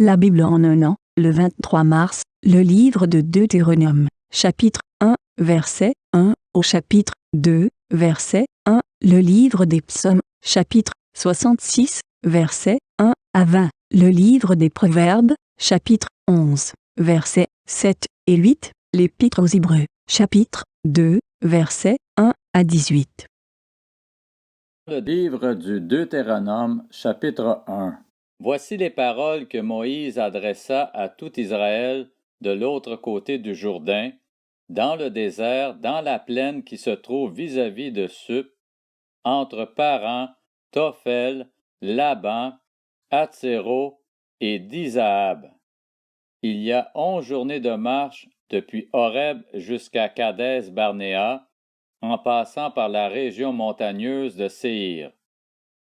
La Bible en un an, le 23 mars, le livre de Deutéronome, chapitre 1, verset 1 au chapitre 2, verset 1, le livre des psaumes, chapitre 66, verset 1 à 20, le livre des proverbes, chapitre 11, versets 7 et 8, l'épître aux Hébreux, chapitre 2, verset 1 à 18. Le livre du Deutéronome, chapitre 1. Voici les paroles que Moïse adressa à tout Israël de l'autre côté du Jourdain, dans le désert, dans la plaine qui se trouve vis-à-vis de Sup, entre Paran, Tophel, Laban, Hatzéro et Dizahab. Il y a 11 journées de marche depuis Horeb jusqu'à Kadès-Barnéa, en passant par la région montagneuse de Séhir.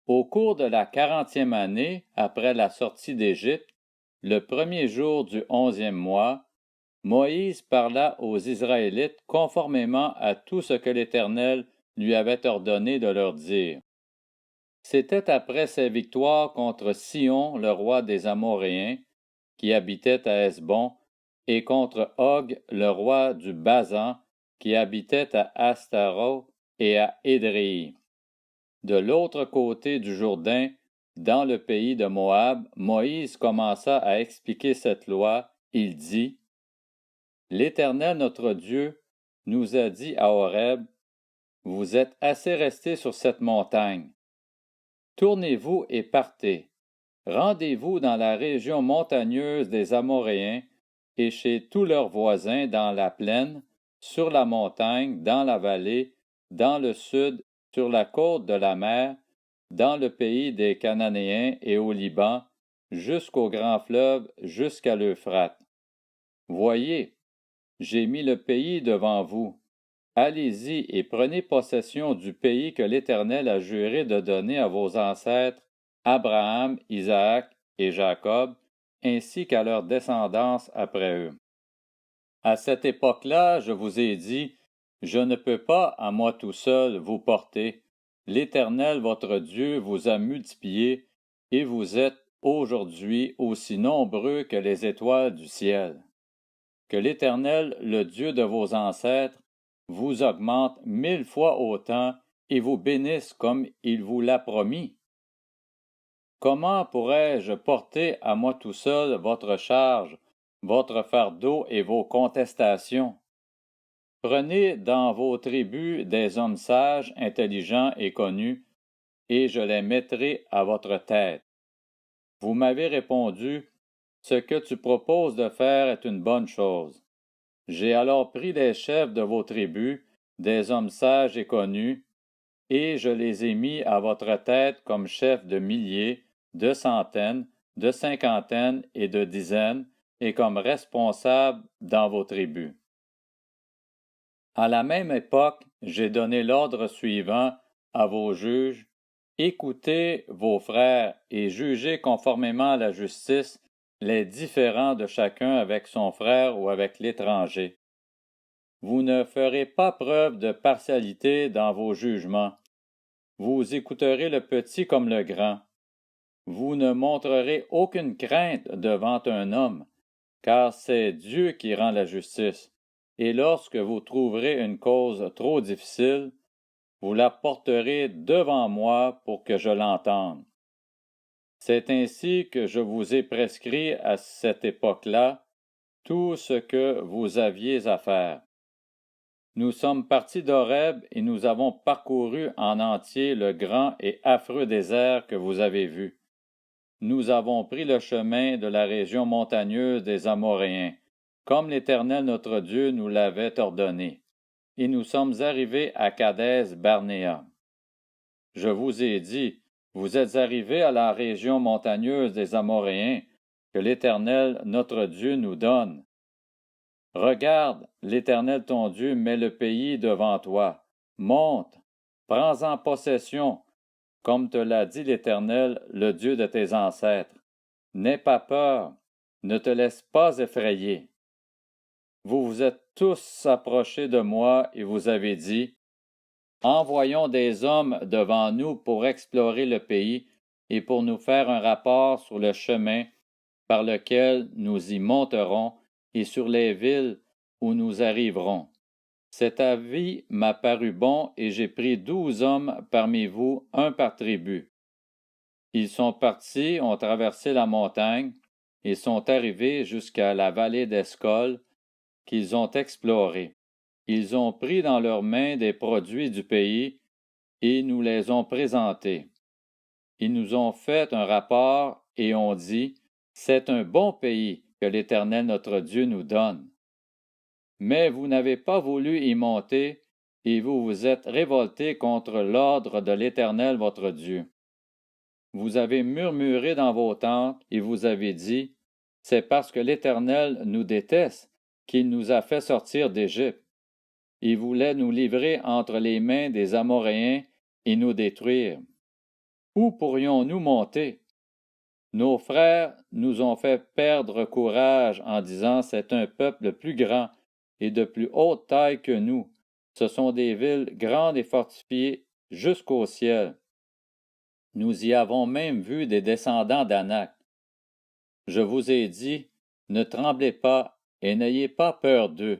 Au cours de la 40e année après la sortie d'Égypte, le premier jour du 11e mois, Moïse parla aux Israélites conformément à tout ce que l'Éternel lui avait ordonné de leur dire. C'était après ses victoires contre Sihon, le roi des Amoréens, qui habitait à Hesbon, et contre Og, le roi du Basan, qui habitait à Astaro et à Édréi. De l'autre côté du Jourdain, dans le pays de Moab, Moïse commença à expliquer cette loi. Il dit: L'Éternel notre Dieu nous a dit à Horeb: Vous êtes assez restés sur cette montagne. Tournez-vous et partez. Rendez-vous dans la région montagneuse des Amoréens et chez tous leurs voisins dans la plaine, sur la montagne, dans la vallée, dans le sud, sur la côte de la mer, dans le pays des Cananéens et au Liban, jusqu'au grand fleuve, jusqu'à l'Euphrate. Voyez, j'ai mis le pays devant vous. Allez-y et prenez possession du pays que l'Éternel a juré de donner à vos ancêtres, Abraham, Isaac et Jacob, ainsi qu'à leur descendance après eux. À cette époque-là, je vous ai dit, je ne peux pas à moi tout seul vous porter. L'Éternel votre Dieu vous a multipliés, et vous êtes aujourd'hui aussi nombreux que les étoiles du ciel. Que l'Éternel, le Dieu de vos ancêtres, vous augmente 1000 fois autant et vous bénisse comme il vous l'a promis. Comment pourrais-je porter à moi tout seul votre charge, votre fardeau et vos contestations? Prenez dans vos tribus des hommes sages, intelligents et connus, et je les mettrai à votre tête. Vous m'avez répondu, ce que tu proposes de faire est une bonne chose. J'ai alors pris les chefs de vos tribus, des hommes sages et connus, et je les ai mis à votre tête comme chefs de milliers, de centaines, de cinquantaines et de dizaines, et comme responsables dans vos tribus. À la même époque, j'ai donné l'ordre suivant à vos juges: écoutez vos frères et jugez conformément à la justice les différends de chacun avec son frère ou avec l'étranger. Vous ne ferez pas preuve de partialité dans vos jugements. Vous écouterez le petit comme le grand. Vous ne montrerez aucune crainte devant un homme, car c'est Dieu qui rend la justice. Et lorsque vous trouverez une cause trop difficile, vous la porterez devant moi pour que je l'entende. C'est ainsi que je vous ai prescrit à cette époque-là tout ce que vous aviez à faire. Nous sommes partis d'Horeb et nous avons parcouru en entier le grand et affreux désert que vous avez vu. Nous avons pris le chemin de la région montagneuse des Amoréens, comme l'Éternel notre Dieu nous l'avait ordonné, et nous sommes arrivés à Kadès-Barnéa. Je vous ai dit, vous êtes arrivés à la région montagneuse des Amoréens que l'Éternel notre Dieu nous donne. Regarde, l'Éternel ton Dieu met le pays devant toi. Monte, prends-en possession, comme te l'a dit l'Éternel, le Dieu de tes ancêtres. N'aie pas peur, ne te laisse pas effrayer. Vous vous êtes tous approchés de moi et vous avez dit: envoyons des hommes devant nous pour explorer le pays et pour nous faire un rapport sur le chemin par lequel nous y monterons et sur les villes où nous arriverons. Cet avis m'a paru bon et j'ai pris 12 hommes parmi vous, un par tribu. Ils sont partis, ont traversé la montagne et sont arrivés jusqu'à la vallée d'Escol qu'ils ont explorée. Ils ont pris dans leurs mains des produits du pays et nous les ont présentés. Ils nous ont fait un rapport et ont dit, « C'est un bon pays que l'Éternel notre Dieu nous donne. » Mais vous n'avez pas voulu y monter, et vous vous êtes révoltés contre l'ordre de l'Éternel votre Dieu. Vous avez murmuré dans vos tentes, et vous avez dit, « C'est parce que l'Éternel nous déteste qu'il nous a fait sortir d'Égypte. Il voulait nous livrer entre les mains des Amoréens et nous détruire. Où pourrions-nous monter? Nos frères nous ont fait perdre courage en disant, « C'est un peuple plus grand et de plus haute taille que nous. Ce sont des villes grandes et fortifiées jusqu'au ciel. » Nous y avons même vu des descendants d'Anak. Je vous ai dit, ne tremblez pas et n'ayez pas peur d'eux.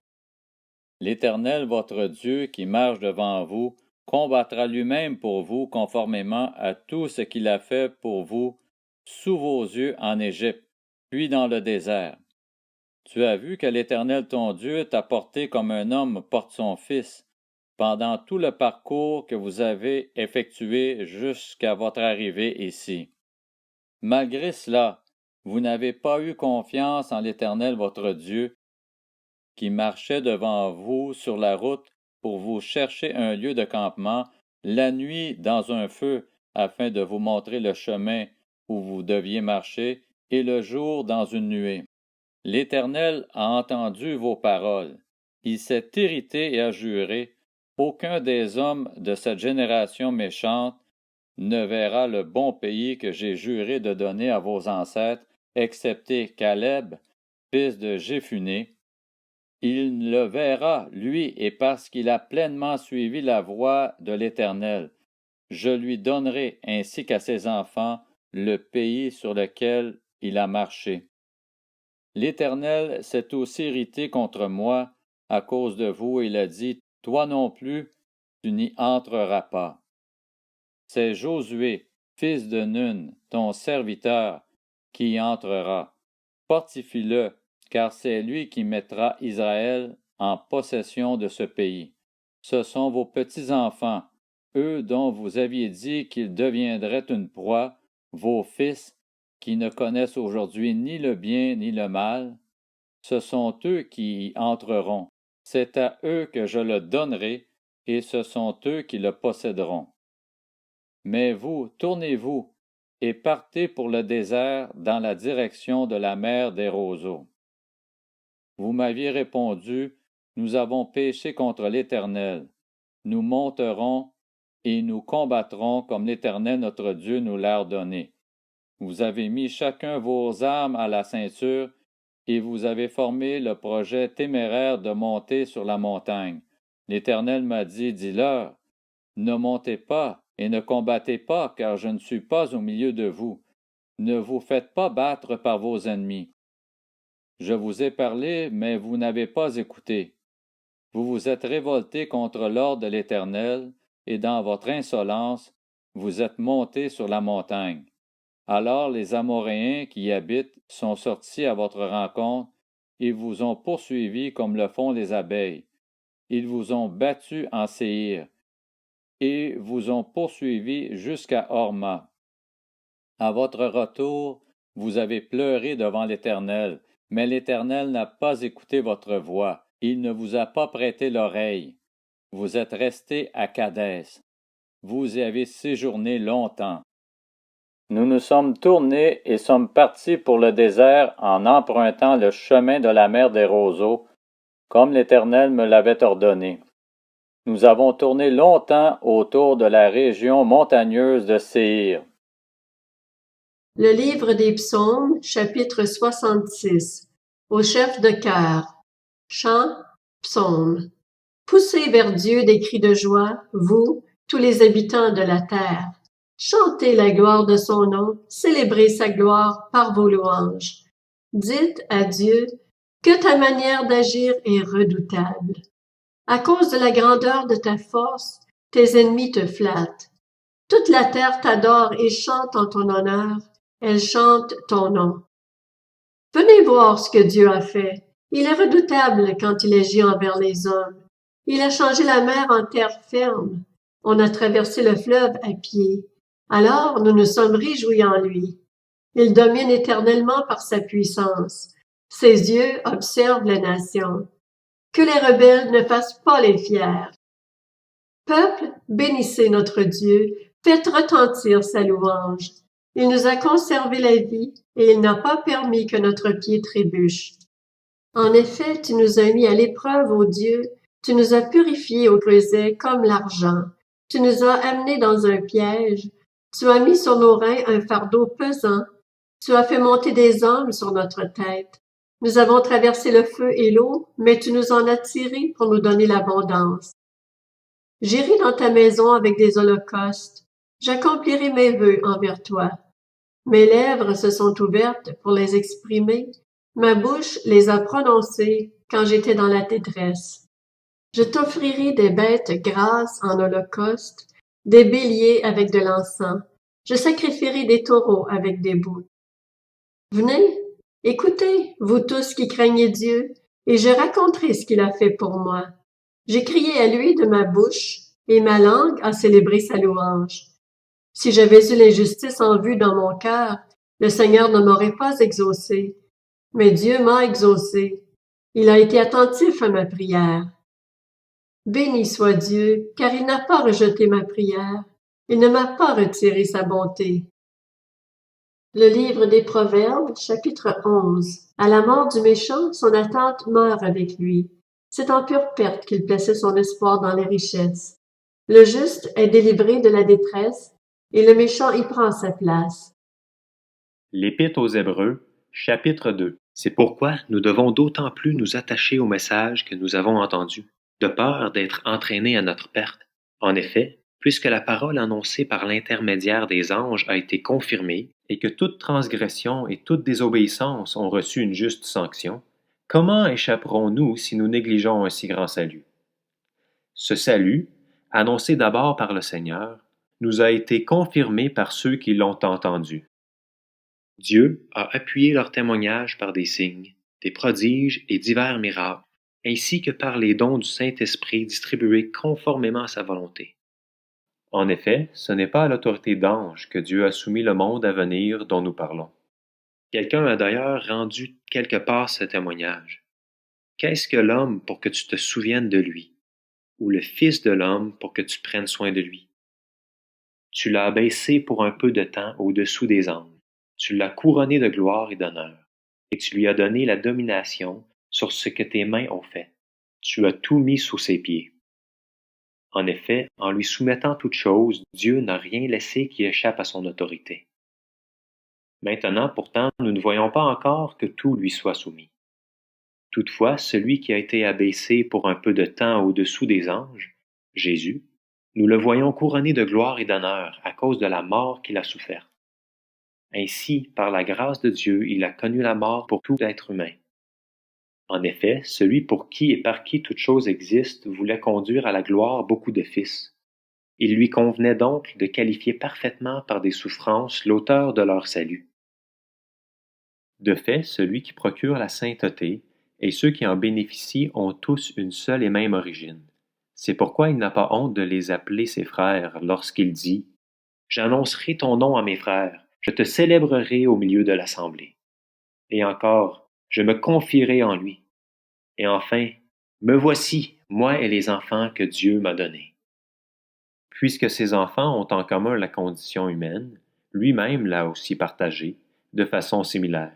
L'Éternel votre Dieu qui marche devant vous combattra lui-même pour vous conformément à tout ce qu'il a fait pour vous sous vos yeux en Égypte, puis dans le désert. Tu as vu que l'Éternel ton Dieu t'a porté comme un homme porte son fils, pendant tout le parcours que vous avez effectué jusqu'à votre arrivée ici. Malgré cela, vous n'avez pas eu confiance en l'Éternel votre Dieu, qui marchait devant vous sur la route pour vous chercher un lieu de campement, la nuit dans un feu, afin de vous montrer le chemin où vous deviez marcher, et le jour dans une nuée. L'Éternel a entendu vos paroles. Il s'est irrité et a juré, « Aucun des hommes de cette génération méchante ne verra le bon pays que j'ai juré de donner à vos ancêtres, excepté Caleb, fils de Jéphuné. Il le verra, lui, et parce qu'il a pleinement suivi la voie de l'Éternel. Je lui donnerai, ainsi qu'à ses enfants, le pays sur lequel il a marché. » L'Éternel s'est aussi irrité contre moi à cause de vous, et il a dit, « Toi non plus, tu n'y entreras pas. » C'est Josué, fils de Nun, ton serviteur, qui y entrera. Fortifie-le, car c'est lui qui mettra Israël en possession de ce pays. Ce sont vos petits-enfants, eux dont vous aviez dit qu'ils deviendraient une proie, vos fils, qui ne connaissent aujourd'hui ni le bien ni le mal. Ce sont eux qui y entreront. C'est à eux que je le donnerai, et ce sont eux qui le posséderont. Mais vous, tournez-vous, et partez pour le désert dans la direction de la mer des roseaux. Vous m'aviez répondu, nous avons péché contre l'Éternel. Nous monterons et nous combattrons comme l'Éternel notre Dieu nous l'a ordonné. Vous avez mis chacun vos armes à la ceinture, et vous avez formé le projet téméraire de monter sur la montagne. L'Éternel m'a dit, dis-leur, ne montez pas et ne combattez pas, car je ne suis pas au milieu de vous. Ne vous faites pas battre par vos ennemis. Je vous ai parlé, mais vous n'avez pas écouté. Vous vous êtes révoltés contre l'ordre de l'Éternel, et dans votre insolence, vous êtes montés sur la montagne. Alors les Amoréens qui y habitent sont sortis à votre rencontre et vous ont poursuivis comme le font les abeilles. Ils vous ont battus en Séhir et vous ont poursuivis jusqu'à Horma. À votre retour, vous avez pleuré devant l'Éternel, mais l'Éternel n'a pas écouté votre voix. Il ne vous a pas prêté l'oreille. Vous êtes restés à Kadès. Vous y avez séjourné longtemps. Nous nous sommes tournés et sommes partis pour le désert en empruntant le chemin de la mer des roseaux, comme l'Éternel me l'avait ordonné. Nous avons tourné longtemps autour de la région montagneuse de Séhir. Le livre des Psaumes, chapitre 66. Au chef de chœur. Chant, psaume. Poussez vers Dieu des cris de joie, vous, tous les habitants de la terre. Chantez la gloire de son nom, célébrez sa gloire par vos louanges. dites à Dieu que ta manière d'agir est redoutable. À cause de la grandeur de ta force, tes ennemis te flattent. Toute la terre t'adore et chante en ton honneur. Elle chante ton nom. Venez voir ce que Dieu a fait. Il est redoutable quand il agit envers les hommes. Il a changé la mer en terre ferme. On a traversé le fleuve à pied. Alors nous nous sommes réjouis en lui. Il domine éternellement par sa puissance. Ses yeux observent les nations. Que les rebelles ne fassent pas les fiers. Peuple, bénissez notre Dieu, faites retentir sa louange. Il nous a conservé la vie et il n'a pas permis que notre pied trébuche. En effet, tu nous as mis à l'épreuve, ô Dieu, tu nous as purifiés au creuset comme l'argent. Tu nous as amenés dans un piège. Tu as mis sur nos reins un fardeau pesant. Tu as fait monter des hommes sur notre tête. Nous avons traversé le feu et l'eau, mais tu nous en as tirés pour nous donner l'abondance. J'irai dans ta maison avec des holocaustes. J'accomplirai mes vœux envers toi. Mes lèvres se sont ouvertes pour les exprimer. Ma bouche les a prononcées quand j'étais dans la détresse. Je t'offrirai des bêtes grasses en holocauste, des béliers avec de l'encens. Je sacrifierai des taureaux avec des boucs. Venez, écoutez, vous tous qui craignez Dieu, et je raconterai ce qu'il a fait pour moi. J'ai crié à lui de ma bouche, et ma langue a célébré sa louange. Si j'avais eu l'injustice en vue dans mon cœur, le Seigneur ne m'aurait pas exaucé. Mais Dieu m'a exaucé. Il a été attentif à ma prière. Béni soit Dieu, car il n'a pas rejeté ma prière. Il ne m'a pas retiré sa bonté. Le livre des Proverbes, chapitre 11. À la mort du méchant, son attente meurt avec lui. C'est en pure perte qu'il plaçait son espoir dans les richesses. Le juste est délivré de la détresse, et le méchant y prend sa place. L'Épître aux Hébreux, chapitre 2. C'est pourquoi nous devons d'autant plus nous attacher au message que nous avons entendu, de peur d'être entraînés à notre perte. En effet, puisque la parole annoncée par l'intermédiaire des anges a été confirmée, et que toute transgression et toute désobéissance ont reçu une juste sanction, comment échapperons-nous si nous négligeons un si grand salut? Ce salut, annoncé d'abord par le Seigneur, nous a été confirmé par ceux qui l'ont entendu. Dieu a appuyé leur témoignage par des signes, des prodiges et divers miracles, ainsi que par les dons du Saint-Esprit distribués conformément à sa volonté. En effet, ce n'est pas à l'autorité d'anges que Dieu a soumis le monde à venir dont nous parlons. Quelqu'un a d'ailleurs rendu quelque part ce témoignage. Qu'est-ce que l'homme pour que tu te souviennes de lui, ou le Fils de l'homme pour que tu prennes soin de lui? Tu l'as abaissé pour un peu de temps au-dessous des anges. Tu l'as couronné de gloire et d'honneur, et tu lui as donné la domination sur ce que tes mains ont fait. Tu as tout mis sous ses pieds. En effet, en lui soumettant toutes choses, Dieu n'a rien laissé qui échappe à son autorité. Maintenant, pourtant, nous ne voyons pas encore que tout lui soit soumis. Toutefois, celui qui a été abaissé pour un peu de temps au-dessous des anges, Jésus, nous le voyons couronné de gloire et d'honneur à cause de la mort qu'il a soufferte. Ainsi, par la grâce de Dieu, il a connu la mort pour tout être humain. En effet, celui pour qui et par qui toute chose existe voulait conduire à la gloire beaucoup de fils. Il lui convenait donc de qualifier parfaitement par des souffrances l'auteur de leur salut. De fait, celui qui procure la sainteté et ceux qui en bénéficient ont tous une seule et même origine. C'est pourquoi il n'a pas honte de les appeler ses frères lorsqu'il dit « J'annoncerai ton nom à mes frères. Je te célébrerai au milieu de l'assemblée. » Et encore, je me confierai en lui. Et enfin, me voici, moi et les enfants que Dieu m'a donnés. Puisque ces enfants ont en commun la condition humaine, lui-même l'a aussi partagée, de façon similaire.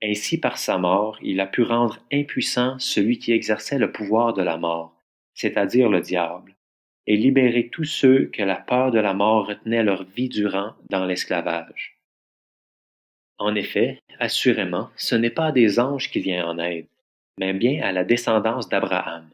Ainsi, par sa mort, il a pu rendre impuissant celui qui exerçait le pouvoir de la mort, c'est-à-dire le diable, et libérer tous ceux que la peur de la mort retenait leur vie durant dans l'esclavage. En effet, assurément, ce n'est pas à des anges qu'il vient en aide, mais bien à la descendance d'Abraham.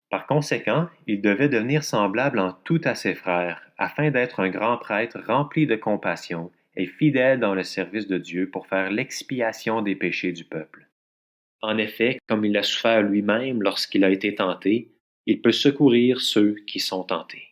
Par conséquent, il devait devenir semblable en tout à ses frères, afin d'être un grand prêtre rempli de compassion est fidèle dans le service de Dieu pour faire l'expiation des péchés du peuple. En effet, comme il a souffert lui-même lorsqu'il a été tenté, il peut secourir ceux qui sont tentés.